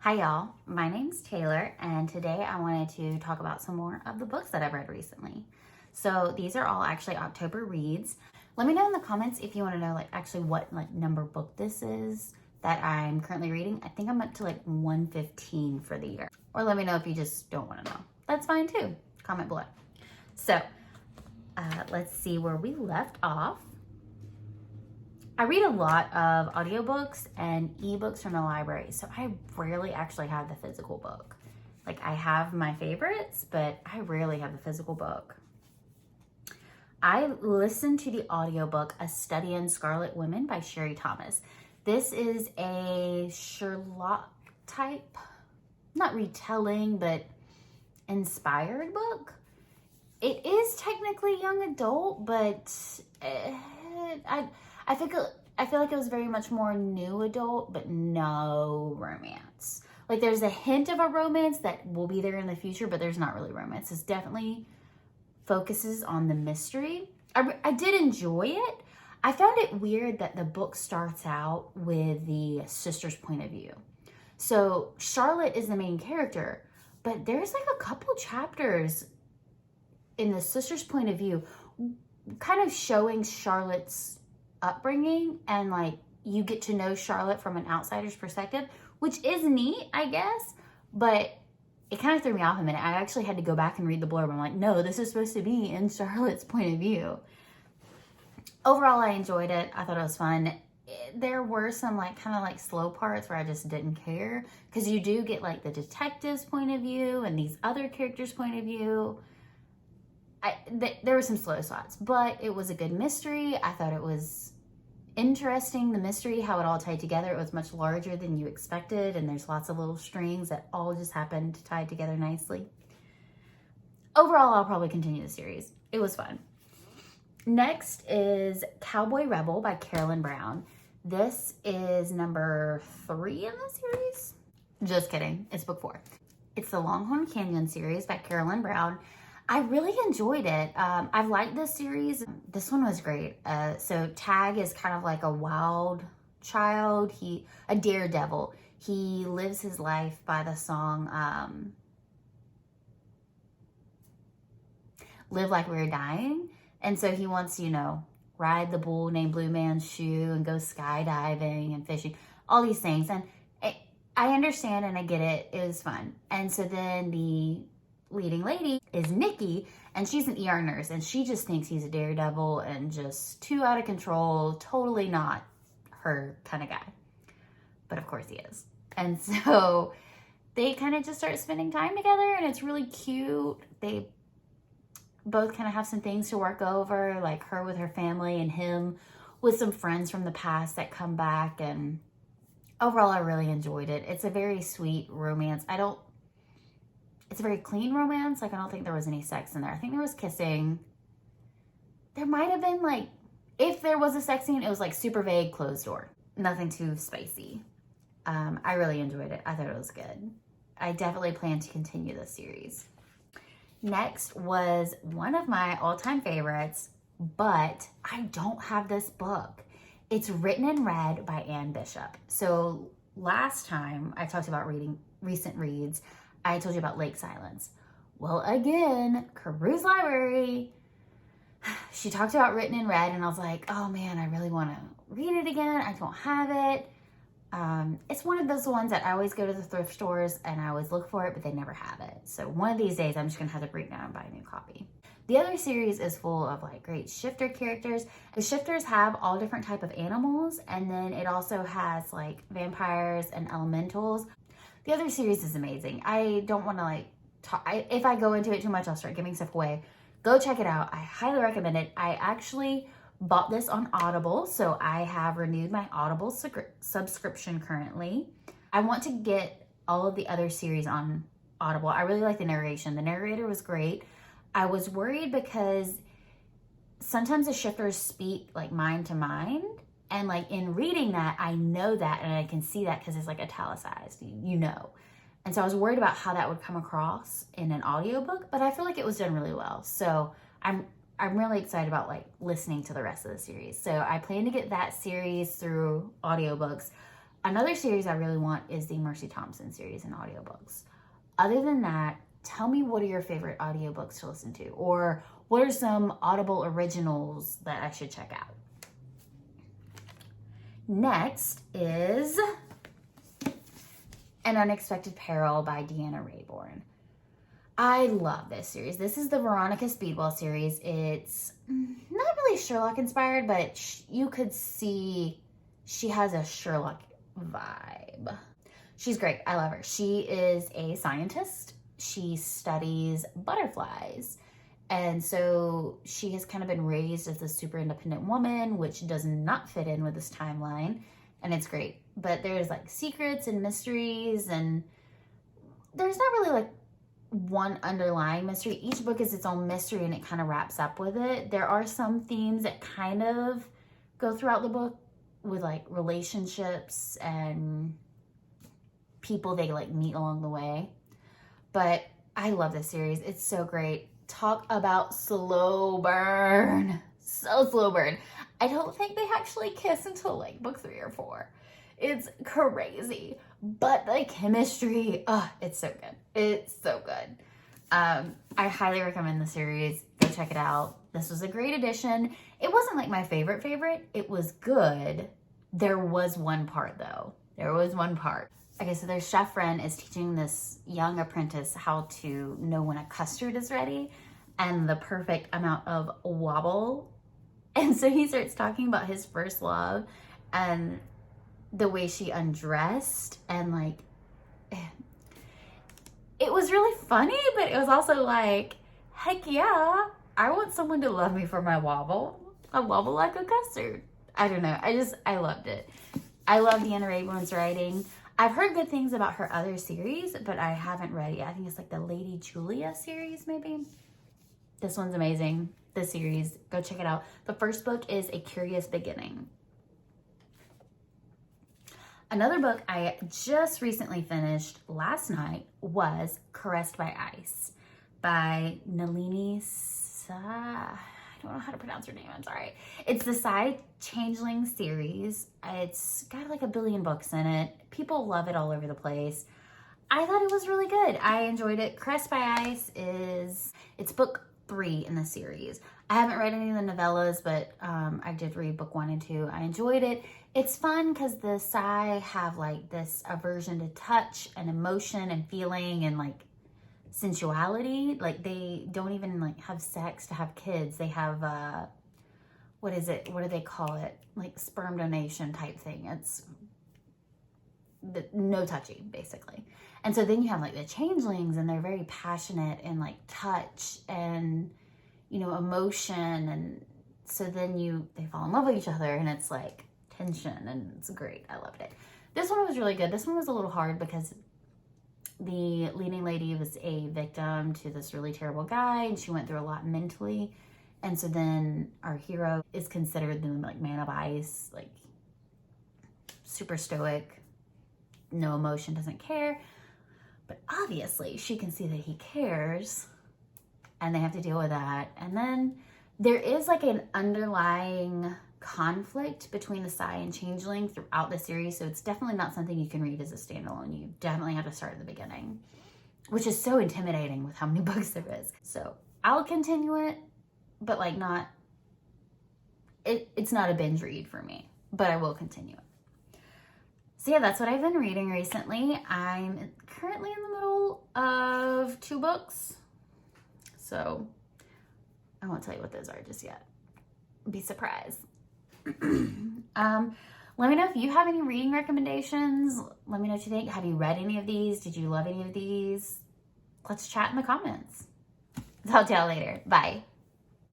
Hi y'all, my name's Taylor and today I wanted to talk about some more of the books that I've read recently. So these are all actually October reads. Let me know in the comments if you want to know actually what number book this is that I'm currently reading. I think I'm up to 115 for the year. Or let me know if you just don't want to know. That's fine too. Comment below. So let's see where we left off. I read a lot of audiobooks and ebooks from the library, so I rarely actually have the physical book. I have my favorites, but I rarely have the physical book. I listened to the audiobook A Study in Scarlet Women by Sherry Thomas. This is a Sherlock type, not retelling, but inspired book. It is technically young adult, but I feel like it was very much more new adult, but no romance. There's a hint of a romance that will be there in the future, but there's not really romance. It definitely focuses on the mystery. I did enjoy it. I found it weird that the book starts out with the sister's point of view. So Charlotte is the main character, but there's a couple chapters in the sister's point of view kind of showing Charlotte's upbringing, and you get to know Charlotte from an outsider's perspective, which is neat, I guess, but it kind of threw me off a minute. I actually had to go back and read the blurb. I'm like, no, this is supposed to be in Charlotte's point of view. Overall, I enjoyed it. I thought it was fun. There were some slow parts where I just didn't care, because you do get the detective's point of view and these other characters' point of view. There were some slow spots, but it was a good mystery. I thought it was interesting, the mystery, how it all tied together. It was much larger than you expected, and there's lots of little strings that all just happened to tie together nicely. Overall, I'll probably continue the series. It was fun. Next is Cowboy Rebel by Carolyn Brown. This is number 3 in the series. Just kidding, it's book 4. It's the Longhorn Canyon series by Carolyn Brown. I really enjoyed it. I've liked this series. This one was great. So Tag is kind of a wild child. A daredevil. He lives his life by the song Live Like We're Dying. And so he wants to, ride the bull named Blue Man's Shoe and go skydiving and fishing. All these things. And I understand and I get it. It was fun. And so then the leading lady is Nikki, and she's an ER nurse, and she just thinks he's a daredevil and just too out of control, totally not her kind of guy. But of course he is. And so they kind of just start spending time together, and it's really cute. They both kind of have some things to work over, her with her family and him with some friends from the past that come back. And overall, I really enjoyed it. It's a very sweet romance. It's a very clean romance. I don't think there was any sex in there. I think there was kissing. There might have been if there was a sex scene, it was super vague, closed door. Nothing too spicy. I really enjoyed it. I thought it was good. I definitely plan to continue this series. Next was one of my all-time favorites, but I don't have this book. It's Written in Red by Anne Bishop. So last time I talked about reading recent reads, I told you about Lake Silence. Well, again, Caru's Library, she talked about Written in Red, and I was like, oh man, I really want to read it again. I don't have it. It's one of those ones that I always go to the thrift stores and I always look for it, but they never have it. So one of these days, I'm just going to have to break down and buy a new copy. The other series is full of great shifter characters. The shifters have all different type of animals, and then it also has vampires and elementals. The other series is amazing. I don't want to if I go into it too much, I'll start giving stuff away. Go check it out. I highly recommend it. I actually bought this on Audible, so I have renewed my Audible subscription currently. I want to get all of the other series on Audible. I really like the narration. The narrator was great. I was worried because sometimes the shifters speak mind to mind. And in reading that, I know that, and I can see that because it's italicized, And so I was worried about how that would come across in an audiobook, but I feel like it was done really well. So I'm really excited about listening to the rest of the series. So I plan to get that series through audiobooks. Another series I really want is the Mercy Thompson series in audiobooks. Other than that, tell me what are your favorite audiobooks to listen to, or what are some Audible originals that I should check out. Next is An Unexpected Peril by Deanna Raybourn. I love this series. This is the Veronica Speedwell series. It's not really Sherlock inspired, but you could see she has a Sherlock vibe. She's great. I love her. She is a scientist. She studies butterflies. And so she has kind of been raised as a super independent woman, which does not fit in with this timeline. And it's great. But there's like secrets and mysteries, and there's not really like one underlying mystery. Each book is its own mystery and it kind of wraps up with it. There are some themes that kind of go throughout the book with like relationships and people they like meet along the way. But I love this series. It's so great. Talk about slow burn. So slow burn. I don't think they actually kiss until like book 3 or 4. It's crazy. But the chemistry, it's so good. It's so good. I highly recommend the series. Go check it out. This was a great addition. It wasn't like my favorite. It was good. There was one part though. There was one part. Okay, so their chef friend is teaching this young apprentice how to know when a custard is ready and the perfect amount of wobble. And so he starts talking about his first love and the way she undressed, and like, it was really funny, but it was also like, heck yeah, I want someone to love me for my wobble. I wobble like a custard. I don't know. I loved it. I love Deanna Raybourn's writing. I've heard good things about her other series, but I haven't read it yet. I think it's like the Lady Julia series, maybe. This one's amazing. This series, go check it out. The first book is A Curious Beginning. Another book I just recently finished last night was Crest by Ice by Nalini I don't know how to pronounce her name, I'm sorry. It's the Psy Changeling series. It's got like 1 billion books in it. People love it all over the place. I thought it was really good. I enjoyed it. Crest by Ice it's book 3 in the series. I haven't read any of the novellas, but I did read book 1 and 2. I enjoyed it. It's fun because the Psy have like this aversion to touch and emotion and feeling and like sensuality. Like they don't even like have sex to have kids. They have what is it? What do they call it? Like sperm donation type thing. It's no touchy, basically. And so then you have like the changelings, and they're very passionate and like touch and, you know, emotion. And so then they fall in love with each other, and it's like tension, and it's great. I loved it. This one was really good. This one was a little hard because the leading lady was a victim to this really terrible guy, and she went through a lot mentally. And so then our hero is considered the like man of ice, like super stoic, no emotion, doesn't care. But obviously she can see that he cares, and they have to deal with that. And then there is like an underlying conflict between the Psy and Changeling throughout the series, so it's definitely not something you can read as a standalone. You definitely have to start at the beginning, which is so intimidating with how many books there is. So I'll continue it, but like it's not a binge read for me, but I will continue it. So yeah, that's what I've been reading recently. I'm currently in the middle of 2 books, so I won't tell you what those are just yet. Be surprised. Let me know if you have any reading recommendations. Let me know what you think. Have you read any of these? Did you love any of these? Let's chat in the comments. Talk to y'all later. Bye.